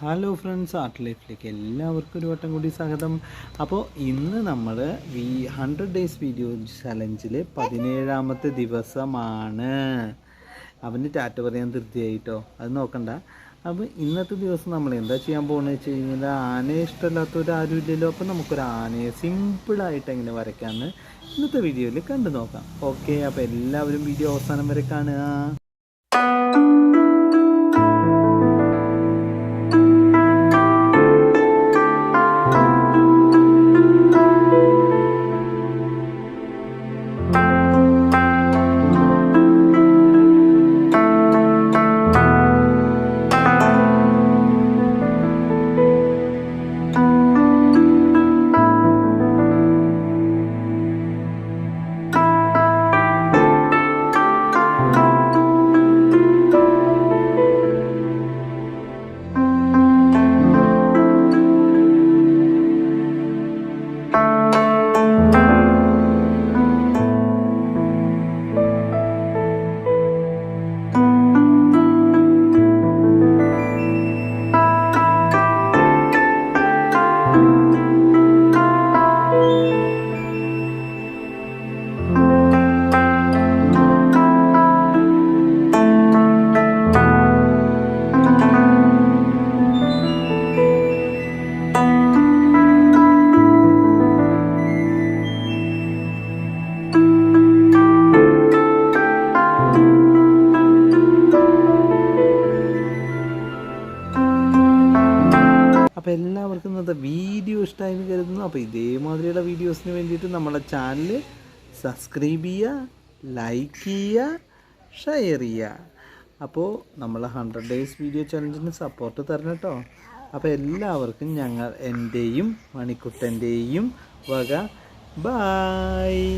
Hello friends, art ലൈഫിലേക്ക് എല്ലാവർക്കും ഒരു വട്ടം കൂടി സ്വാഗതം. അപ്പോൾ ഇന്ന് നമ്മൾ 100 ഡേയ്സ് വീഡിയോ ചലഞ്ചിൽ 17ാമത്തെ ദിവസമാണ്. അവന് ടാറ്റ പറയാൻ ധൃതിയായിട്ടോ, അത് നോക്കണ്ട. അപ്പോൾ ഇന്നത്തെ ദിവസം നമ്മൾ എന്താ ചെയ്യാൻ പോകുന്നത് വെച്ച് കഴിഞ്ഞാൽ, ആനയെ ഇഷ്ടമില്ലാത്തവരാരും ഇല്ലല്ലോ. അപ്പോൾ നമുക്കൊരു ആനയെ സിമ്പിളായിട്ട് എങ്ങനെ വരയ്ക്കാമെന്ന് ഇന്നത്തെ വീഡിയോയിൽ കണ്ടു നോക്കാം. ഓക്കെ, അപ്പോൾ എല്ലാവരും വീഡിയോ അവസാനം വരെ കാണുക. അപ്പോൾ എല്ലാവർക്കും ഇന്നത്തെ വീഡിയോ ഇഷ്ടമായെന്ന് കരുതുന്നു. അപ്പോൾ ഇതേമാതിരിയുള്ള വീഡിയോസിന് വേണ്ടിയിട്ട് നമ്മളെ ചാനൽ സബ്സ്ക്രൈബ് ചെയ്യുക, ലൈക്ക് ചെയ്യുക, ഷെയർ ചെയ്യുക. അപ്പോൾ നമ്മൾ 100 ഡേയ്സ് വീഡിയോ ചലഞ്ചിന് സപ്പോർട്ട് തരണം കേട്ടോ. അപ്പോൾ എല്ലാവർക്കും എൻ്റെയും മണിക്കുട്ടൻ്റെയും വക ബായ്.